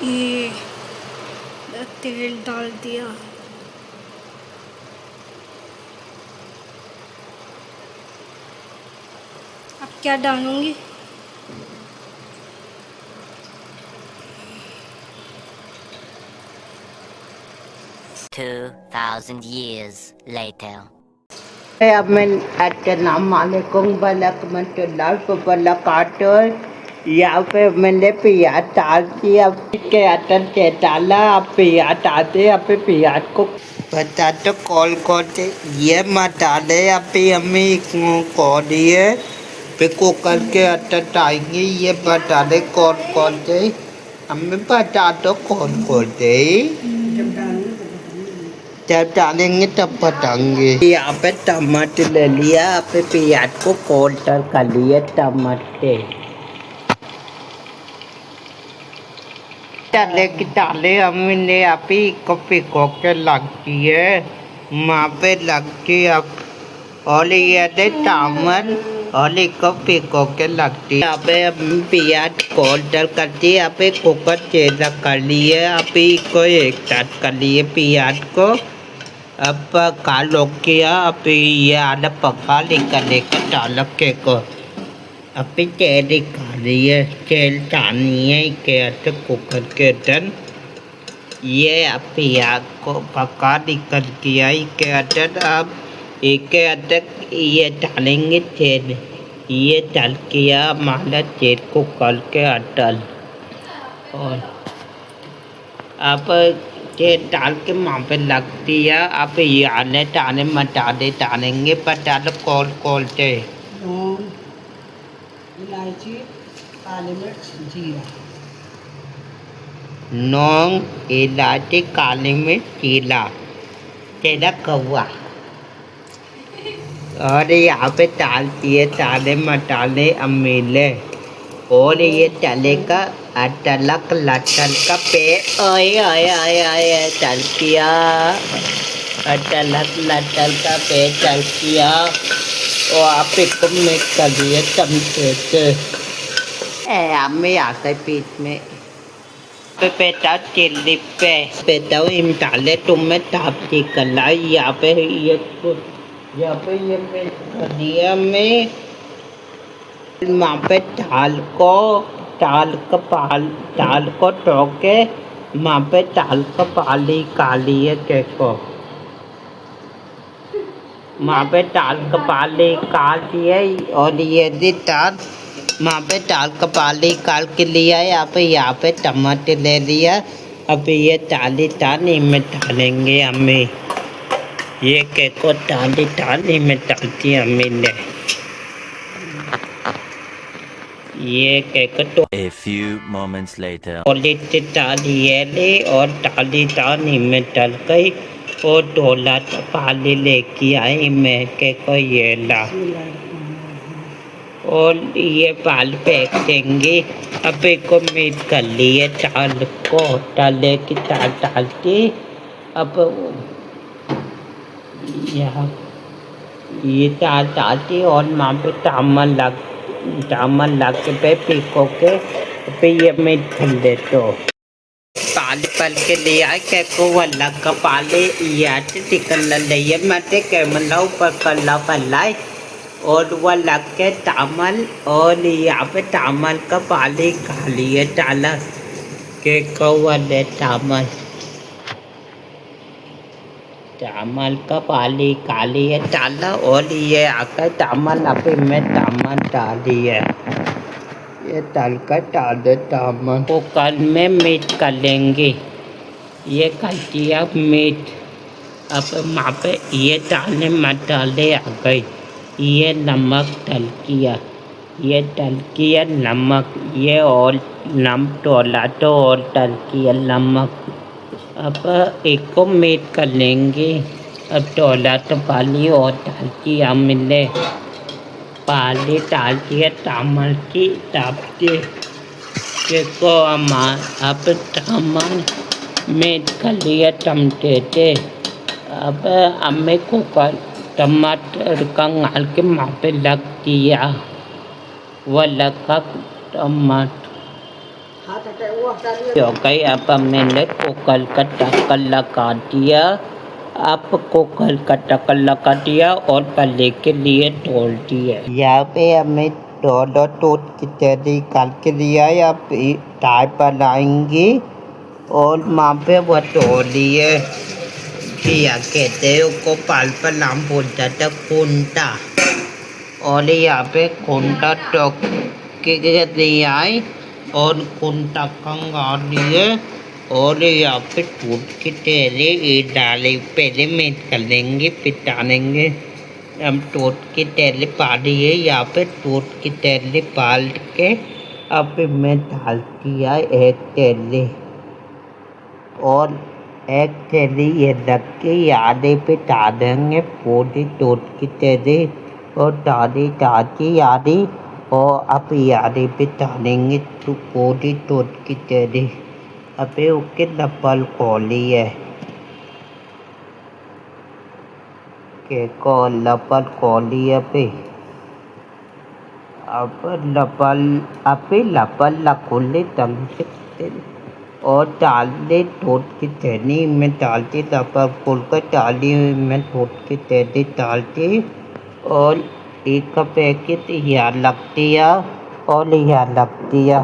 ये तेल डाल दिया। अब क्या डालूंगी? 2000 years later. Amin Assalamualaikum warahmatullahi wabarakatuh। यहाँ पे मैंने प्याज डाल दिया, के अंदर के डाला। अब प्याज डालते, अभी प्याज को बता तो कॉल करते ये मसाले अभी हमें को दिए पे कुकर के अंदर डालेंगे। ये मसाले कौन कौन से हमें बता दो कौन कौन से जब डालेंगे तब बताएंगे। यहाँ पे टमाटर ले लिया, यहाँ पे प्याज को कोल्टर कर लिए। टमाटर डाले की डाले हमने अभी को पिको के लगती है वहाँ पे लगती अब और ये दे टमाटर और को पिको के लगती है। यहाँ पे प्याज कोल्टर करती है। यहाँ पे कुकर चेला कर लिए, अभी को एक साथ कर लिए प्याज को। अब कालो किया, अभी ये आधा पका निकलने का डाल के को अभी तेल निकाली है। तेल डालनी है के अंदर कुकर के अंदर। ये प्याज को पका निकल किया के अंदर। अब एक के अंदर ये डालेंगे तेल। ये डाल किया हमारा तेल कुकर के अंदर और अब तेल डाल के वहाँ पे लगती है। अब ये आने डाले मसाले डालेंगे। मसाले कौन कौन से? इलायची, काली मिर्च, जीरा। लौंग, इलायची, काली मिर्च, जीरा, तेरा कौवा। और यहाँ पे डालती है सारे मसाले अमीले और ये चलेगा अदरक लहसुन का पेस्ट। ओए ओए ओए ओए चल किया अदरक लहसुन का पेस्ट चल किया और आप इसको मिक्स कर दिए चमचे से। हमें आता है पीठ में पे पेटा चिल्ली पे पेटा इम डाले तुम्हें तापती कला। यहाँ पे ये मिक्स कर दिया मैं वहाँ पे दाल को टोके वहाँ पे दाल को पाली काली है के को वहाँ पे दाल का पाली काल दिए और ये दी दाल वहाँ पे दाल का पाली काल के लिया। यहाँ पे टमाटर ले लिया। अब ये डाली में डालेंगे हमें। ये के को डाली में डालती हमें ने ये के को तो A few moments later. डालिए ले और डाली में डाल गई और डोला तो पाली लेके आई मैं के को ये ला और ये पाल फेंक देंगे। अब को मीट कर लिए दाल को डाले की दाल डालती। अब यहाँ ये दाल डालती और वहाँ पे टामन लग पे पिको के पे ये मीट भर दे तो पाल पल के लिए आए के को वाला का पाले या चिकन ले ये मटे के मला ऊपर कल्ला पल्लाई और वह लग के टामल और यहाँ पे टामल का पाली खा लिए डाला के को वाले टामल का पाली काली है डाला और ये आकर टामल अभी में टामल डाली है। ये डाल कर डाल दे टामल को कल में मीट कर लेंगे। ये कर दिया मीट। अब वहाँ पे ये डालने मसाले आ गई। ये नमक डाल किया नमक ये और नम टोला तो और डाल किया नमक। अब एक को मीट कर लेंगे। अब टोला तो पाली और डाल किया मिले पाली डालती है टामल की तापती के को अब टामल मीट कर लिया टमटे। अब हमें कुकर टमाटर का गाल के वहाँ पे लग दिया। वह लगा टमाटर हाथ हटा, वो हटा लिया। हो गई। अब मैंने कुकर का ढक्कन लगा दिया। अब कुकर का ढक्कन लगा दिया और पल्ले के लिए तोड़ दिया। यहाँ पे हमें दोनों दूध की थैली निकाल के लिया। यहाँ पे चाय बनाएंगे और वहाँ पे वो तोड़ लिए। क्या कहते हैं उसको, पाल पर नाम बोलता था कुंटा। और यहाँ पे कुंटा तो के लिए आए और कुंटा कंगा लिए और यहाँ पे दूध की थैली डाले। पहले मेट कर लेंगे फिर डालेंगे। हम दूध की थैली पाली है। यहाँ पे दूध की थैली पाल के अब मैं डाल दिया एक थैली और एक थैली ये रख के आधे पे डालेंगे पूरी दूध की थैली और दादी आधी और अब आधे पे डालेंगे तो पूरी दूध की थैली। अबे उसके डब्बल खोली है के को लपल खोली है पे अब लपल ला खोले तंग से और डाल दे दूध की थैली में डालती लपल खोल कर डाली में दूध की थैली डालती और एक का पैकेट यहाँ लग दिया और यहाँ लग दिया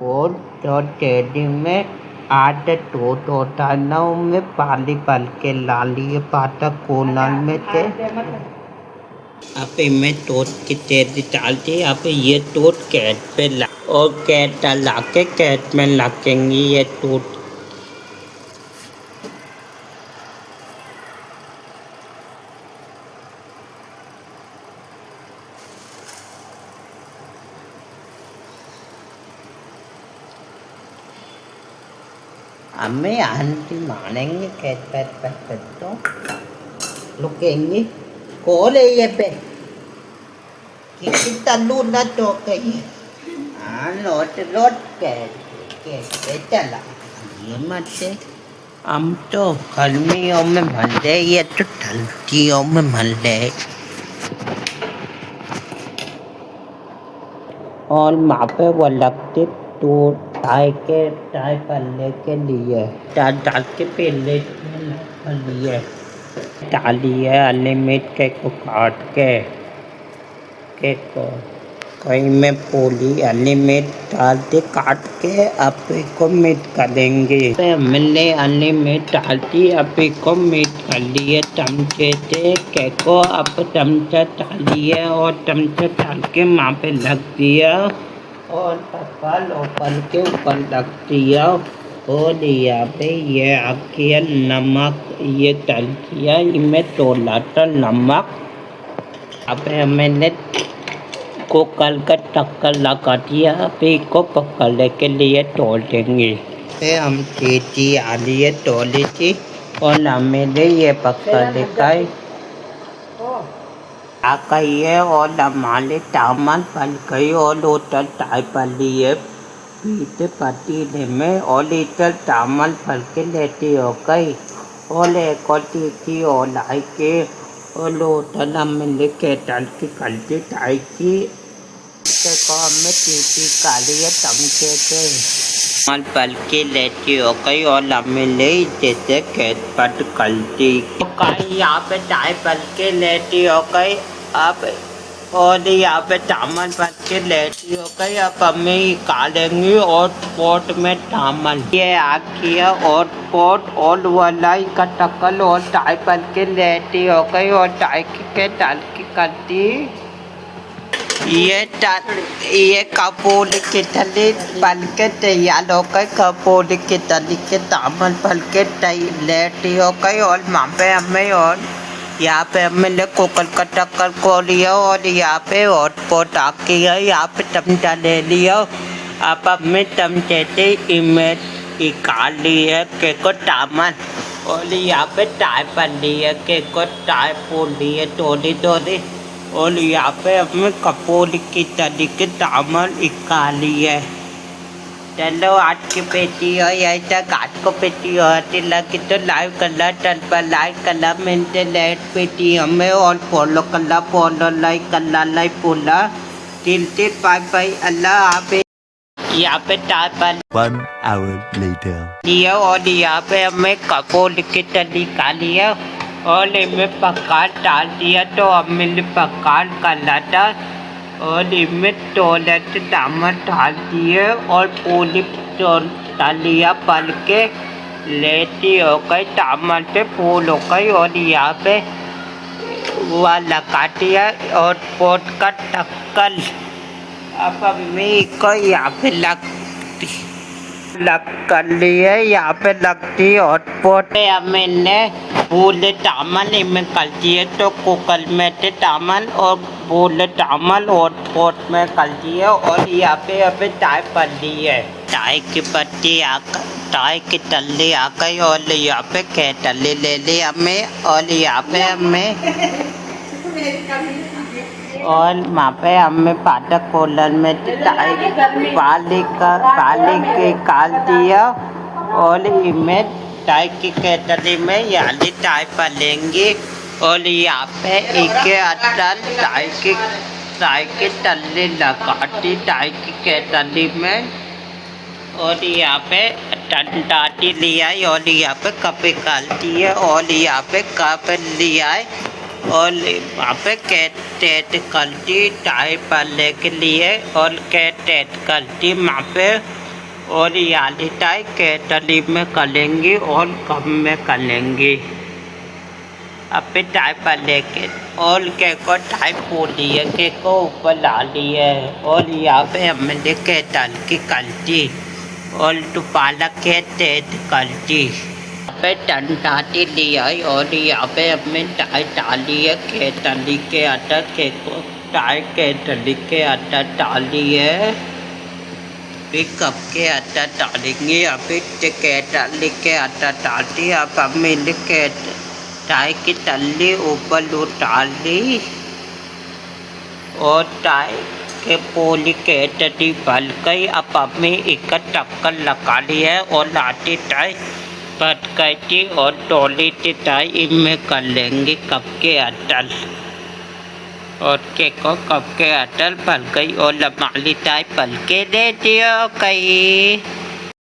और तो थैली में आठ दूध होता ना में पाली पल के ला लिए पाता कोनल में थे। अब मैं दूध की थैली डालती। अब ये दूध कैट पे ला और कैट ला के कैट में रखेंगे ये दूध। हमें आंटी मानेंगे कैट पैट तो रुकेंगे कॉल है ये पे कितना लूट ना तो कहीं लोट के चला ये मत से। हम तो गर्मियों में मल्ले ये तो ठंडियों में मल्ले और वहाँ पे वो लगते तो टाई पल्ले के लिए डाल के पहले लिए डालिए अनलिमिट केक को काट के केक को कहीं में पोली अनलिमिट डाल के काट के आप को मीट कर देंगे। हमने अनलिमिट डालती अब को मीट कर लिए चमचे से केक को अब चमचा डालिए और चमचा डाल के वहाँ पे लग दिया और पल के ऊपर रख दिया और यहाँ पे ये आखिर नमक ये डाल दिया इनमें तोला था नमक। अब मैंने कुकर का ढक्कन लगा दिया। अभी को पकड़ने के लिए तोड़ देंगे। हम चीज़ी आली है तोड़ी थी और मैंने ये पकड़ का आकाइए और हमारे टामन पल गई और लोटल टाई पली है पीते पतीले में और लीटर टामन पल के लेती हो गई और एक और तीखी और लाई के और लोटल हमने के डाल की कल्टी टाई की को हमें तीखी काली है चमचे से टामन पल के लेती हो गई और हमने जैसे खेत पट कल्टी कहीं यहाँ पे टाई पल के लेती हो गई। अब और यहाँ पे टामन पल के लेटी हो गई। अब हमें निकालेंगे और पोट में टामन ये आखिया और पोट और वलाई का टक्कल और टाई पल के लेटी हो गई और टाई के डाल की करती ये कपूर की थली पल के तैयार हो गई। कपूर की थली के टामन पल के लेटी हो गई और वहाँ पे हमें और यहाँ पे हमने कुकर का ढक्कन खोल लिया और यहाँ पे हॉटपॉट आके यहाँ पे चमचा ले लिया। अब हमें चमचे से इमेज निकाल ली है केक को टामन और यहाँ पे टाई पल ली है केक को टाई पोल ली है थोड़ी और यहाँ पे हमें कपूर की तली के टामन निकाली है। चलो आज की पेटी हो यही तक आज को पेटी हो लगी तो लाइव करना चल पर लाइक करना मिलते लेट पेटी हमें और फॉलो करना फॉलो लाइक करना लाइक बोला दिल से बाय बाय अल्लाह हाफिज़। यहाँ पे टाई पर 1 hour later. लिया और यहाँ पे हमें कपूर की तरीका लिया और इनमें पकाल डाल दिया तो हमने पकाल कर था और इनमें टोलेट दामन डाल दिए और पूरी डालिया पल के लेती हो गई दामन पे फूल हो गई और यहाँ पे वह लगा दिया और पोट का टक्कर अब अम्मी को यहाँ पे लग कर लिए यहाँ पे लगती और पोटे मैंने फूल दामन में कर दिए तो कुकर में थे दामन और फूल दामन और पोट में कर दिए और यहाँ पे अभी चाय पड़ ली है चाय की पत्ती आकर चाय की टल्ली आ गई और यहाँ पे केतली ले ली हमें और यहाँ पे हमें और वहाँ पे हमें पाठक कूलर में पाली के काल दिया और इनमें चाय की केतली में यानी चाय पलेंगी और यहाँ पे एक अटल चाय की टल्ली लगाती चाय की केतली में और यहाँ पे टंटाटी लिया और यहाँ पे कप निकालती है और यहाँ पे कप लिया है और वहाँ पे कैटेट करती चाय पलने के लिए और कैटेट करती वहाँ पे और यानी चाय केतली में करेंगी और कप में करेंगी अब पे चाय पलने के और के को चाय पूरी है के को ऊपर डाली है और यहाँ पे हमने केतल की करती और दोबारा के तेज करती पे टंटाटी लिया और यहाँ पे हमें चाय डाली है केतली के आटा के को चाय केतली के आटा डाली है फिर कप के आटा डालेंगे अभी केतली के आटा डालती अब हमें के चाय की टल्ली ऊपर डाल दी और चाय के पोली केतली बल गई अब हमें एक टक्कर लगा ली है और लाठी चाय पट गई और टोली चाय इनमें कर लेंगे कप के अटल और के को कप के अटल पल गई और लमाली चाय पल के दे दियो कहीं